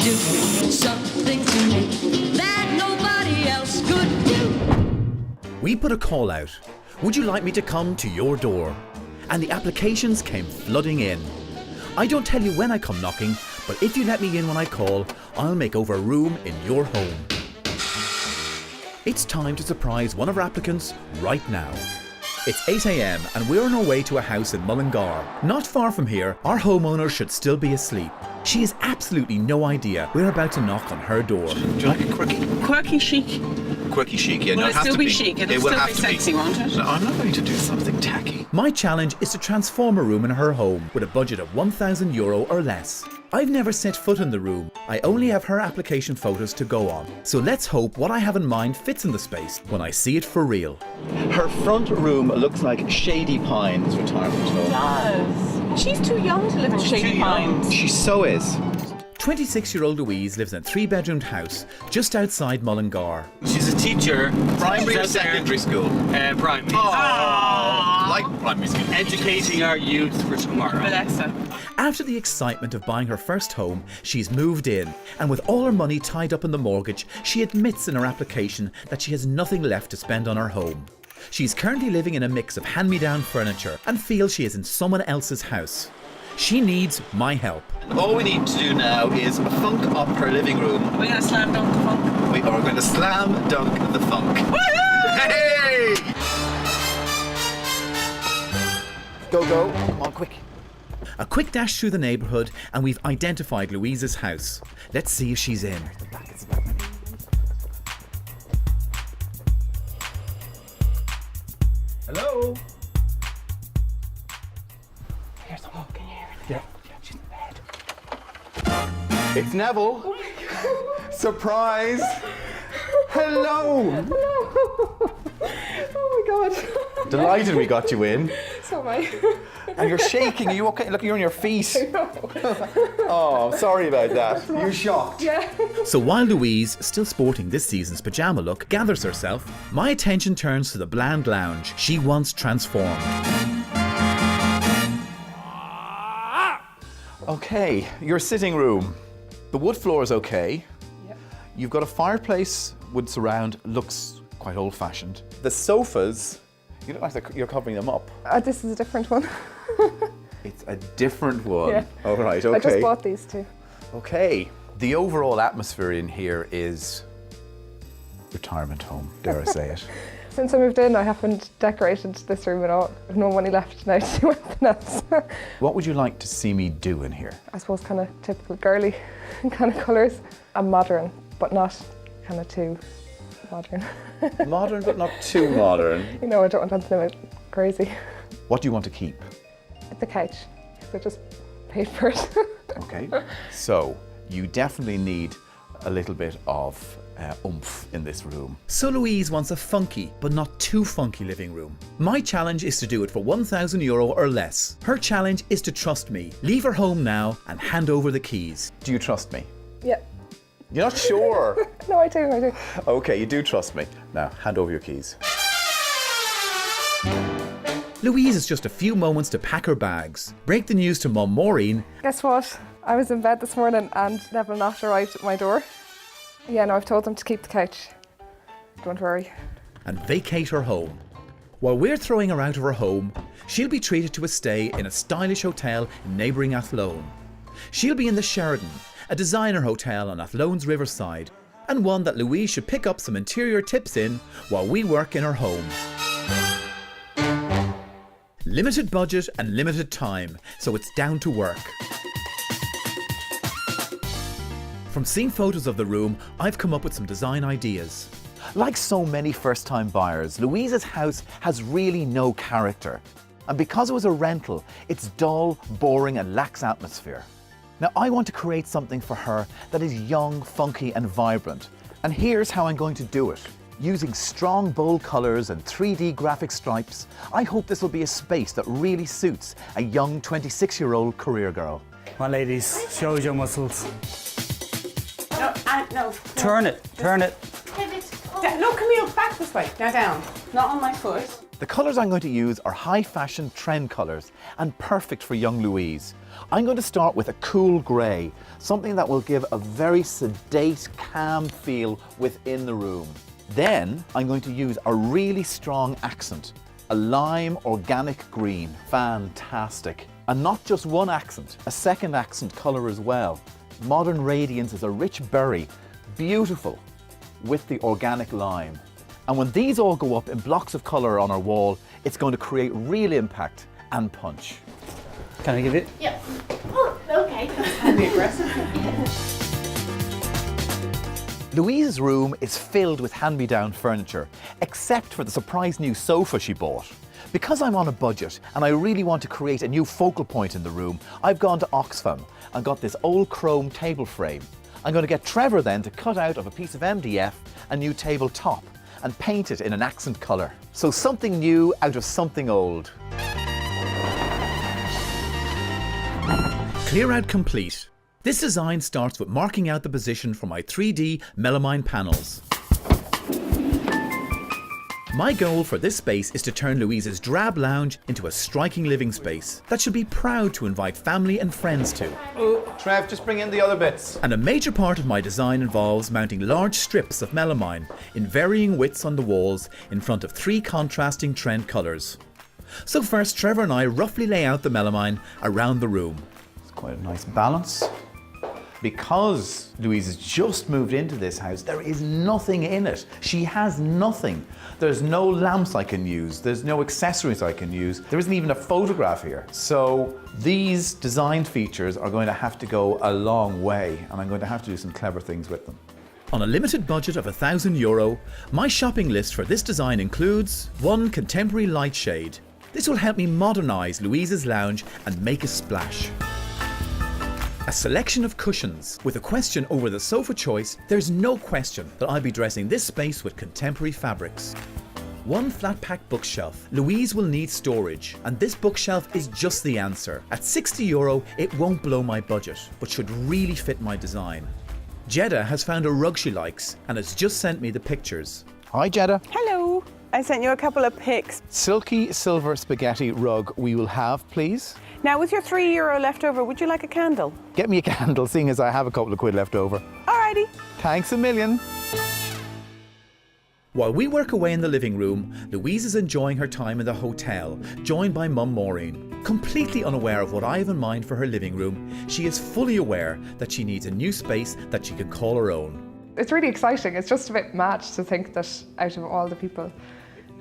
do something to me that nobody else could do. We put a call out. Would you like me to come to your door? And the applications came flooding in. I don't tell you when I come knocking, but if you let me in when I call, I'll make over a room in your home. It's time to surprise one of our applicants right now. It's 8 a.m. and we're on our way to a house in Mullingar. Not far from here, our homeowner should still be asleep. She has absolutely no idea we're about to knock on her door. Do you like a quirky? Quirky chic. Quirky chic, yeah. Will No, it it has still to be chic? It'll still be sexy, won't it? No, I'm not going to do something tacky. My challenge is to transform a room in her home with a budget of €1,000 or less. I've never set foot in the room. I only have her application photos to go on. So let's hope what I have in mind fits in the space when I see it for real. Her front room looks like Shady Pines retirement home. Does. She's too young to live in Shady Pines. She so is. 26-year-old Louise lives in a 3-bedroomed house just outside Mullingar. She's a teacher. Primary or She's out there, secondary school? Primary. Like primary school. Educating our youth for tomorrow. Alexa. After the excitement of buying her first home, she's moved in, and with all her money tied up in the mortgage, she admits in her application that she has nothing left to spend on her home. She's currently living in a mix of hand-me-down furniture and feels she is in someone else's house. She needs my help. All we need to do now is funk up her living room. Are we going to slam dunk the funk? We are going to slam dunk the funk. Hey! Go, go. Come on, quick. A quick dash through the neighbourhood and we've identified Louise's house. Let's see if she's in. Hello? Here's the hook. Can you hear it? Yeah. She's in bed. It's Neville. Oh my God. Surprise. Hello. Hello. Oh my God. Delighted we got you in. So am I. And you're shaking. Are you okay? Look, you're on your feet. Oh, sorry about that. You're shocked. Yeah. So while Louise, still sporting this season's pyjama look, gathers herself, my attention turns to the bland lounge she once transformed. Okay, your sitting room. The wood floor is okay. Yep. You've got a fireplace, wood surround, looks quite old-fashioned. The sofas, you look like you're covering them up. This is a different one. It's a different one. Yeah. All right, okay. I just bought these two. Okay. The overall atmosphere in here is retirement home, dare I say it. Since I moved in, I haven't decorated this room at all. I've no money left now to do anything else. What would you like to see me do in here? I suppose kind of typical girly kind of colours. I'm modern, but not kind of too modern. Modern, but not too modern. You know, I don't want anything a bit crazy. What do you want to keep? The couch, because I just paid for it. Okay. So, you definitely need a little bit of oomph in this room. So Louise wants a funky, but not too funky living room. My challenge is to do it for €1,000 or less. Her challenge is to trust me, leave her home now and hand over the keys. Do you trust me? Yeah. You're not sure? No, I do. Okay, you do trust me. Now, hand over your keys. Louise has just a few moments to pack her bags, break the news to Mum Maureen. Guess what? I was in bed this morning and Neville knocked arrived at my door. Yeah, no, I've told them to keep the couch. Don't worry. And vacate her home. While we're throwing her out of her home, she'll be treated to a stay in a stylish hotel in neighbouring Athlone. She'll be in the Sheridan, a designer hotel on Athlone's riverside, and one that Louise should pick up some interior tips in while we work in her home. Limited budget and limited time, so it's down to work. From seeing photos of the room, I've come up with some design ideas. Like so many first-time buyers, Louise's house has really no character. And because it was a rental, it's dull, boring and lacks atmosphere. Now I want to create something for her that is young, funky and vibrant. And here's how I'm going to do it. Using strong, bold colours and 3D graphic stripes, I hope this will be a space that really suits a young 26-year-old career girl. Come on, ladies, show us your muscles. No. Turn it. Pivot. No, Camille, back this way. Now down. Not on my foot. The colours I'm going to use are high fashion trend colours and perfect for young Louise. I'm going to start with a cool grey, something that will give a very sedate, calm feel within the room. Then I'm going to use a really strong accent, a lime organic green, fantastic. And not just one accent, a second accent colour as well. Modern Radiance is a rich berry, beautiful, with the organic lime. And when these all go up in blocks of colour on our wall, it's going to create real impact and punch. Can I give it? Yeah. Oh, okay. Can be aggressive. Louise's room is filled with hand-me-down furniture, except for the surprise new sofa she bought. Because I'm on a budget and I really want to create a new focal point in the room, I've gone to Oxfam and got this old chrome table frame. I'm going to get Trevor then to cut out of a piece of MDF a new tabletop and paint it in an accent colour. So something new out of something old. Clear out complete. This design starts with marking out the position for my 3D melamine panels. My goal for this space is to turn Louise's drab lounge into a striking living space that she'll be proud to invite family and friends to. Trev, just bring in the other bits. And a major part of my design involves mounting large strips of melamine in varying widths on the walls in front of 3 contrasting trend colours. So first, Trevor and I roughly lay out the melamine around the room. It's quite a nice balance. Because Louise has just moved into this house, there is nothing in it. She has nothing. There's no lamps I can use. There's no accessories I can use. There isn't even a photograph here. So these design features are going to have to go a long way, and I'm going to have to do some clever things with them. On a limited budget of €1,000, my shopping list for this design includes 1 contemporary light shade. This will help me modernise Louise's lounge and make a splash. A selection of cushions. With a question over the sofa choice, there's no question that I'll be dressing this space with contemporary fabrics. 1 flat pack bookshelf. Louise will need storage, and this bookshelf is just the answer. At €60, it won't blow my budget, but should really fit my design. Jeddah has found a rug she likes and has just sent me the pictures. Hi, Jeddah. Hello. I sent you a couple of pics. Silky silver spaghetti rug we will have, please. Now, with your €3 left over, would you like a candle? Get me a candle, seeing as I have a couple of quid left over. Alrighty. Thanks a million. While we work away in the living room, Louise is enjoying her time in the hotel, joined by Mum Maureen. Completely unaware of what I have in mind for her living room, she is fully aware that she needs a new space that she can call her own. It's really exciting. It's just a bit mad to think that out of all the people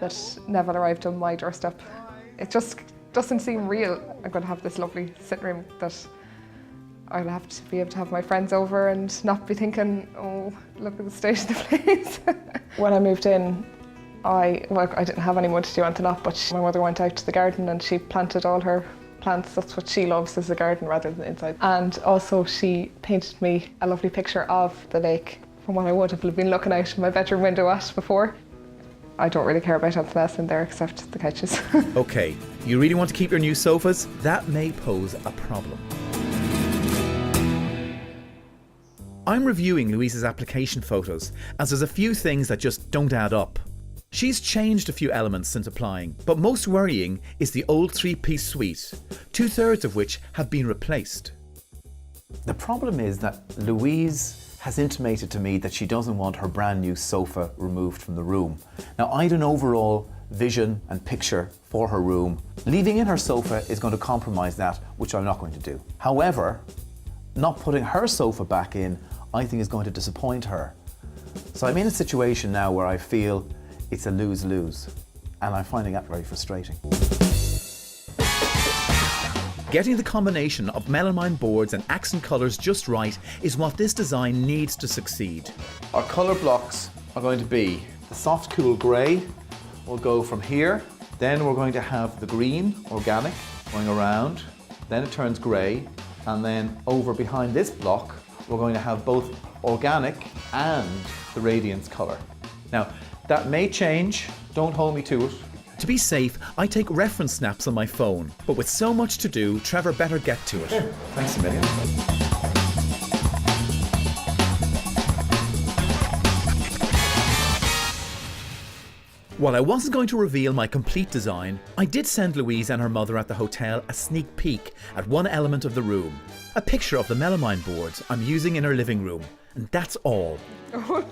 that Neville arrived on my doorstep, it just doesn't seem real. I'm going to have this lovely sitting room that I'll have to be able to have my friends over and not be thinking, oh, look at the state of the place. When I moved in, I didn't have anyone to do anything up, but my mother went out to the garden and she planted all her plants. That's what she loves, is the garden rather than the inside. And also she painted me a lovely picture of the lake from what I would have been looking out my bedroom window at before. I don't really care about anything else in there except the couches. Okay, you really want to keep your new sofas? That may pose a problem. I'm reviewing Louise's application photos, as there's a few things that just don't add up. She's changed a few elements since applying, but most worrying is the old 3-piece suite, 2/3 of which have been replaced. The problem is that Louise has intimated to me that she doesn't want her brand new sofa removed from the room. Now, I had an overall vision and picture for her room. Leaving in her sofa is going to compromise that, which I'm not going to do. However, not putting her sofa back in, I think is going to disappoint her. So I'm in a situation now where I feel it's a lose-lose, and I'm finding that very frustrating. Getting the combination of melamine boards and accent colours just right is what this design needs to succeed. Our colour blocks are going to be the soft cool grey will go from here, then we're going to have the green organic going around, then it turns grey, and then over behind this block we're going to have both organic and the radiance colour. Now that may change, don't hold me to it. To be safe, I take reference snaps on my phone, but with so much to do, Trevor better get to it. Thanks a million. While I wasn't going to reveal my complete design, I did send Louise and her mother at the hotel a sneak peek at one element of the room. A picture of the melamine boards I'm using in her living room. And that's all. You're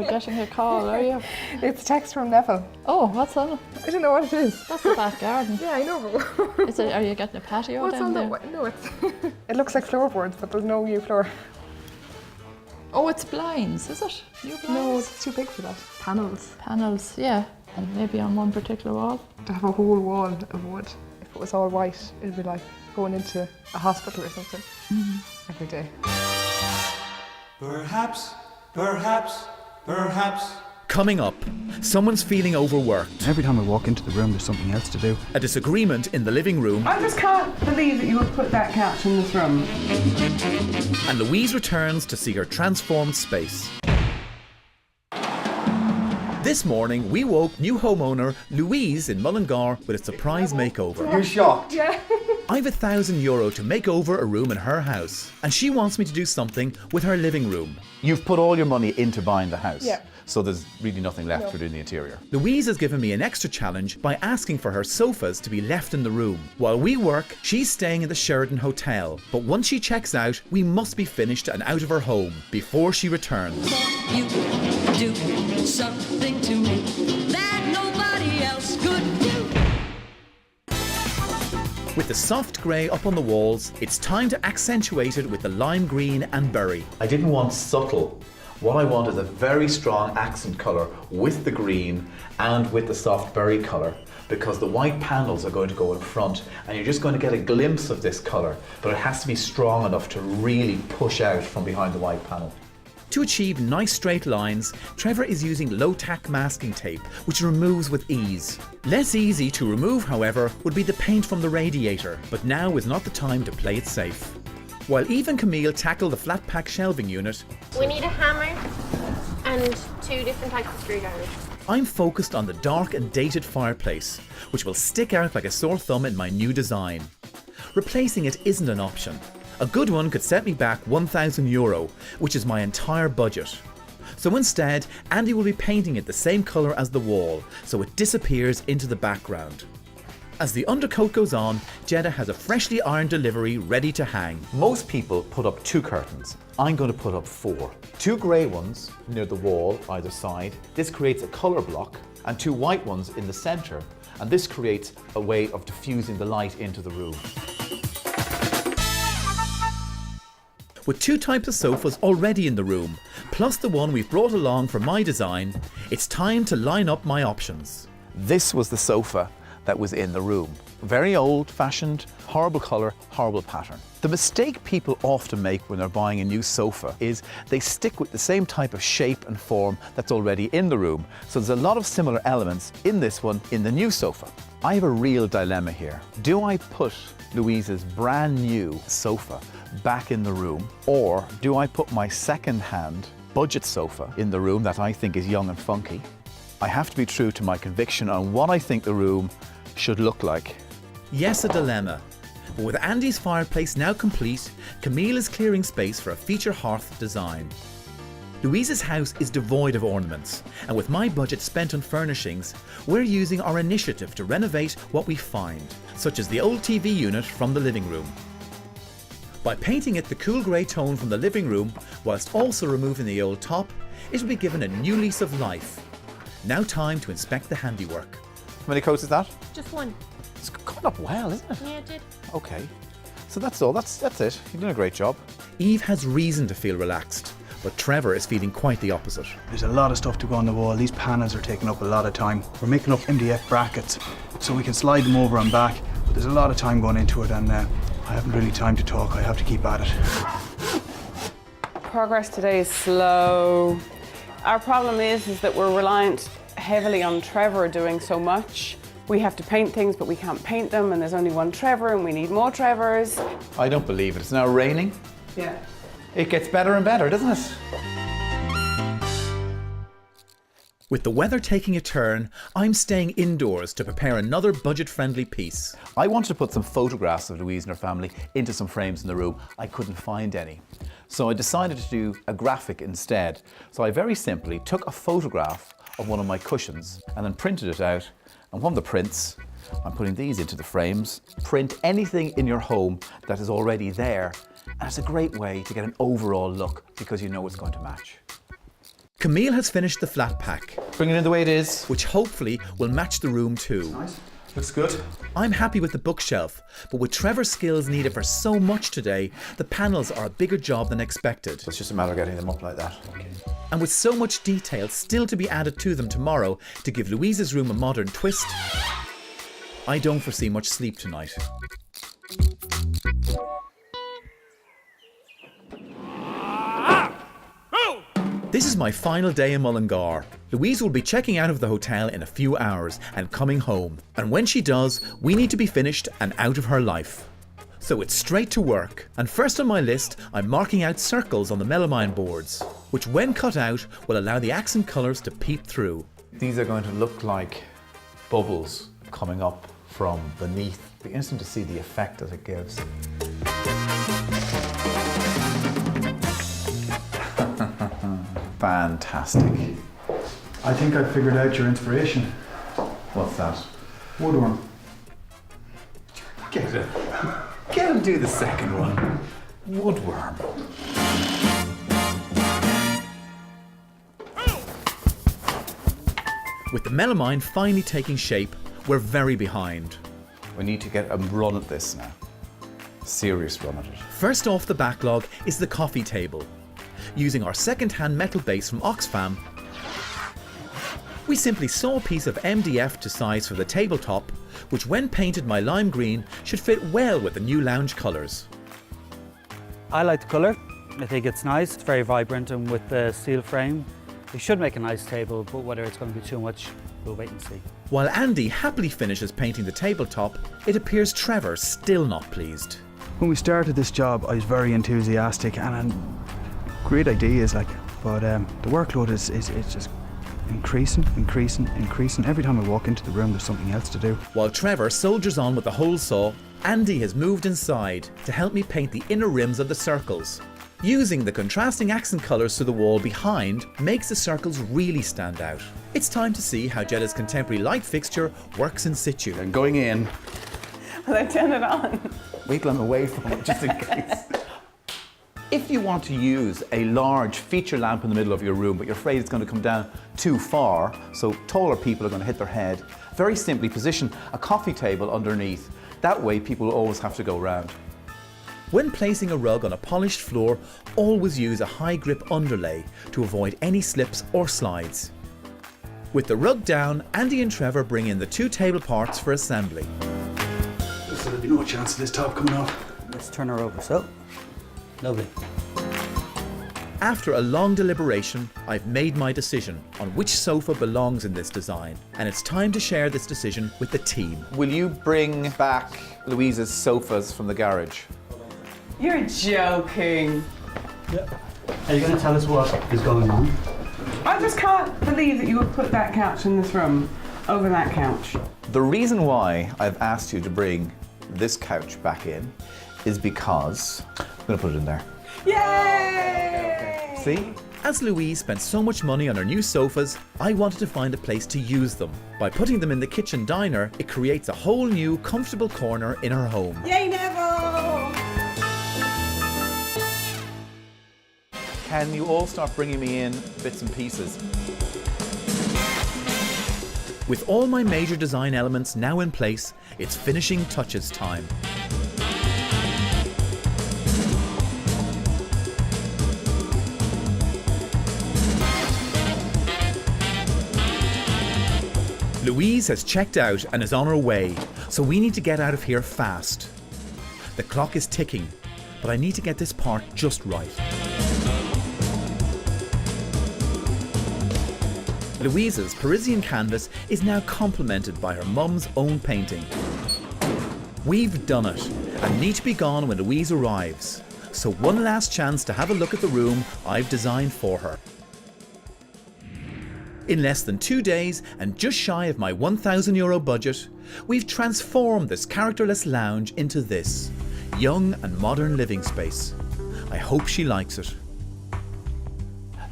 getting a call, are you? It's a text from Neville. Oh, what's on it? I don't know what it is. That's the back garden. Yeah, I know. But Are you getting a patio what's down on there? No, it's. It looks like floorboards, but there's no new floor. Oh, it's blinds, is it? New blinds? No, it's too big for that. Panels. Panels, yeah. And maybe on one particular wall. To have a whole wall of wood. If it was all white, it'd be like going into a hospital or something every day. Perhaps, perhaps, perhaps. Coming up, someone's feeling overworked. Every time I walk into the room, there's something else to do. A disagreement in the living room. I just can't believe that you would put that couch in this room. And Louise returns to see her transformed space. This morning, we woke new homeowner Louise in Mullingar with a surprise makeover. You're shocked. Yeah. I've €1,000 to make over a room in her house, and she wants me to do something with her living room. You've put all your money into buying the house. Yeah. So there's really nothing left for doing the interior. Louise has given me an extra challenge by asking for her sofas to be left in the room. While we work, she's staying in the Sheraton Hotel, but once she checks out, we must be finished and out of her home before she returns. You do something to me that nobody else could do. With the soft grey up on the walls, it's time to accentuate it with the lime green and berry. I didn't want subtle. What I want is a very strong accent colour with the green and with the soft berry colour, because the white panels are going to go in front and you're just going to get a glimpse of this colour, but it has to be strong enough to really push out from behind the white panel. To achieve nice straight lines, Trevor is using low-tack masking tape, which removes with ease. Less easy to remove, however, would be the paint from the radiator, but now is not the time to play it safe. While Eve and Camille tackle the flat pack shelving unit, We need a hammer and 2 different types of screwdrivers. I'm focused on the dark and dated fireplace, which will stick out like a sore thumb in my new design. Replacing it isn't an option. A good one could set me back €1,000, which is my entire budget. So instead, Andy will be painting it the same colour as the wall, so it disappears into the background. As the undercoat goes on, Jeddah has a freshly ironed delivery ready to hang. Most people put up 2 curtains. I'm going to put up 4. 2 grey ones near the wall either side. This creates a colour block, and 2 white ones in the centre, and this creates a way of diffusing the light into the room. With 2 types of sofas already in the room, plus the one we've brought along for my design, it's time to line up my options. This was the sofa that was in the room. Very old-fashioned, horrible colour, horrible pattern. The mistake people often make when they're buying a new sofa is they stick with the same type of shape and form that's already in the room. So there's a lot of similar elements in this one in the new sofa. I have a real dilemma here. Do I put Louise's brand new sofa back in the room, or do I put my second-hand budget sofa in the room that I think is young and funky? I have to be true to my conviction on what I think the room should look like. Yes, a dilemma. But with Andy's fireplace now complete, Camille is clearing space for a feature hearth design. Louise's house is devoid of ornaments, and with my budget spent on furnishings, we're using our initiative to renovate what we find, such as the old TV unit from the living room. By painting it the cool grey tone from the living room, whilst also removing the old top, it will be given a new lease of life. Now time to inspect the handiwork. How many coats is that? Just 1. It's coming up well, isn't it? Yeah, it did. Okay. So that's all. That's it. You're doing a great job. Eve has reason to feel relaxed, but Trevor is feeling quite the opposite. There's a lot of stuff to go on the wall. These panels are taking up a lot of time. We're making up MDF brackets so we can slide them over and back. But there's a lot of time going into it, and I haven't really time to talk. I have to keep at it. Progress today is slow. Our problem is that we're reliant heavily on Trevor doing so much. We have to paint things, but we can't paint them, and there's only one Trevor, and we need more Trevors. I don't believe it. It's now raining. Yeah. It gets better and better, doesn't it? With the weather taking a turn, I'm staying indoors to prepare another budget-friendly piece. I wanted to put some photographs of Louise and her family into some frames in the room. I couldn't find any. So I decided to do a graphic instead. So I very simply took a photograph of one of my cushions and then printed it out. And one of the prints, I'm putting these into the frames. Print anything in your home that is already there. And it's a great way to get an overall look because you know it's going to match. Camille has finished the flat pack, Bring it in the way it is. which hopefully will match the room too. Nice. Looks good. I'm happy with the bookshelf, but with Trevor's skills needed for so much today, the panels are a bigger job than expected. It's just a matter of getting them up like that. And with so much detail still to be added to them tomorrow to give Louise's room a modern twist, I don't foresee much sleep tonight. This is my final day in Mullingar. Louise will be checking out of the hotel in a few hours and coming home. And when she does, we need to be finished and out of her life. So it's straight to work. And first on my list, I'm marking out circles on the melamine boards, which when cut out will allow the accent colours to peep through. These are going to look like bubbles coming up from beneath. It'll be interesting to see the effect that it gives. Fantastic. I think I figured out your inspiration. What's that? Woodworm. Get it. Get him do the second one. Woodworm. With the melamine finally taking shape, we're very behind. We need to get a run at this now. Serious run at it. First off the backlog is the coffee table. Using our second-hand metal base from Oxfam, we simply saw a piece of MDF to size for the tabletop, which when painted my lime green should fit well with the new lounge colours. I like the colour. I think it's nice. It's very vibrant, and with the steel frame, it should make a nice table, but whether it's going to be too much, we'll wait and see. While Andy happily finishes painting the tabletop, it appears Trevor still not pleased. When we started this job, I was very enthusiastic and great ideas, but the workload is just increasing. Every time I walk into the room, there's something else to do. While Trevor soldiers on with the hole saw, Andy has moved inside to help me paint the inner rims of the circles. Using the contrasting accent colours to the wall behind makes the circles really stand out. It's time to see how Jetta's contemporary light fixture works in situ. And going in. Will I turn it on? Wait till I'm away from it, just in case. If you want to use a large feature lamp in the middle of your room, but you're afraid it's going to come down too far, so taller people are going to hit their head, very simply position a coffee table underneath. That way people will always have to go round. When placing a rug on a polished floor, always use a high grip underlay to avoid any slips or slides. With the rug down, Andy and Trevor bring in the two table parts for assembly. So there'll be no chance of this top coming off. Let's turn her over, so. Lovely. After a long deliberation, I've made my decision on which sofa belongs in this design, and it's time to share this decision with the team. Will you bring back Louise's sofas from the garage? You're joking. Are you going to tell us what is going on? I just can't believe that you would put that couch in this room over that couch. The reason why I've asked you to bring this couch back in is because I'm going to put it in there. Yay! See? As Louise spent so much money on her new sofas, I wanted to find a place to use them. By putting them in the kitchen diner, it creates a whole new comfortable corner in her home. Yay, Neville! Can you all start bringing me in bits and pieces? With all my major design elements now in place, it's finishing touches time. Louise has checked out and is on her way, so we need to get out of here fast. The clock is ticking, but I need to get this part just right. Louise's Parisian canvas is now complemented by her mum's own painting. We've done it, and need to be gone when Louise arrives. So one last chance to have a look at the room I've designed for her. In less than 2 days, and just shy of my €1,000 budget, we've transformed this characterless lounge into this young and modern living space. I hope she likes it.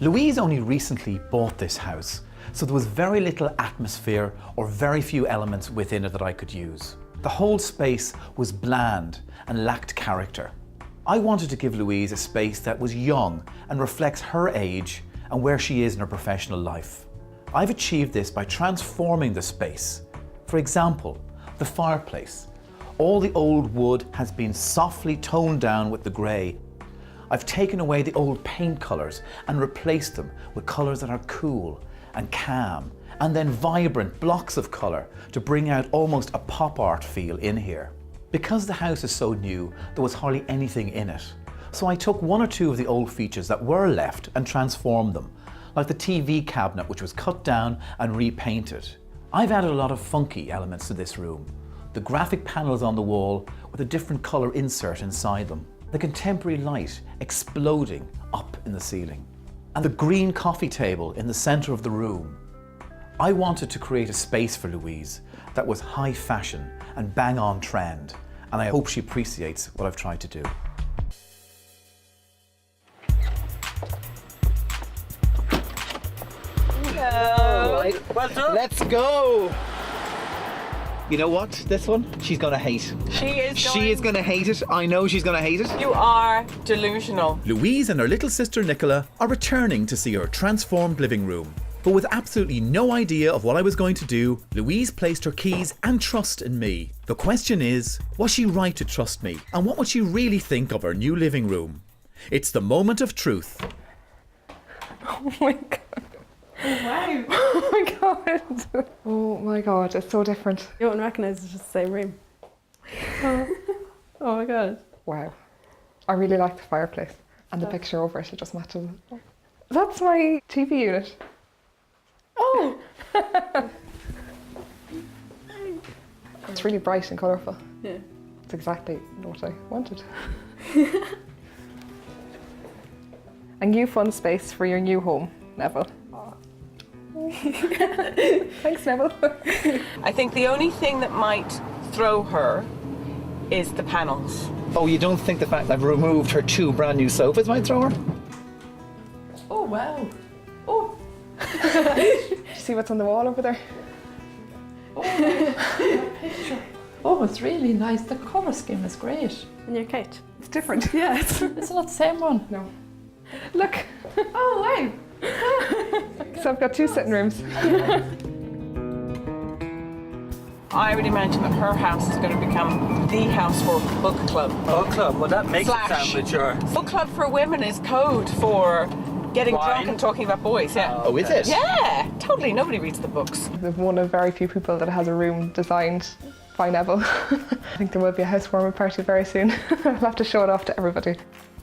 Louise only recently bought this house, so there was very little atmosphere or very few elements within it that I could use. The whole space was bland and lacked character. I wanted to give Louise a space that was young and reflects her age and where she is in her professional life. I've achieved this by transforming the space. For example, the fireplace. All the old wood has been softly toned down with the grey. I've taken away the old paint colours and replaced them with colours that are cool and calm, and then vibrant blocks of colour to bring out almost a pop art feel in here. Because the house is so new, there was hardly anything in it. So I took one or two of the old features that were left and transformed them, like the TV cabinet, which was cut down and repainted. I've added a lot of funky elements to this room. The graphic panels on the wall with a different colour insert inside them. The contemporary light exploding up in the ceiling. And the green coffee table in the centre of the room. I wanted to create a space for Louise that was high fashion and bang on trend, and I hope she appreciates what I've tried to do. Hello. Well done. Let's go! You know what? This one, she's gonna hate. She is gonna hate it. I know she's gonna hate it. You are delusional. Louise and her little sister Nicola are returning to see her transformed living room. But with absolutely no idea of what I was going to do, Louise placed her keys and trust in me. The question is, was she right to trust me? And what would she really think of her new living room? It's the moment of truth. Oh my god. Wow. Oh my god. Oh my god, it's so different. You won't recognise it's just the same room. Oh my god. Wow. I really like the fireplace and the picture over it, it just matches. That's my TV unit. Oh! It's really bright and colourful. Yeah. It's exactly what I wanted. A new fun space for your new home, Neville. Thanks, Neville. I think the only thing that might throw her is the panels. Oh, you don't think the fact that I've removed her 2 brand new sofas might throw her? Oh wow. Oh. See what's on the wall over there? Oh, that picture. Oh, it's really nice. The colour scheme is great. And your kite. It's different. Yeah, it's not the same one. No. Look. Oh wow. So I've got 2 sitting rooms. I would imagine that her house is going to become the house for book club. Book club, well that makes it sound mature. Book club for women is code for getting Wine? drunk and talking about boys, yeah. Oh, is it? Yeah, totally. Nobody reads the books. I'm one of very few people that has a room designed by Neville. I think there will be a housewarming party very soon. I'll have to show it off to everybody.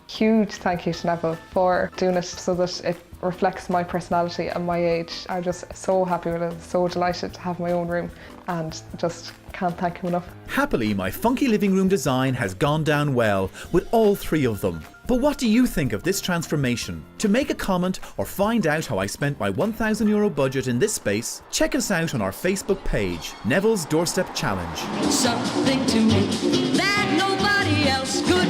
Huge thank you to Neville for doing it so that it reflects my personality and my age. I'm just so happy with it, so delighted to have my own room and just can't thank him enough. Happily, my funky living room design has gone down well with all 3 of them. But what do you think of this transformation? To make a comment or find out how I spent my €1,000 budget in this space, check us out on our Facebook page, Neville's Doorstep Challenge. Something to me that nobody else could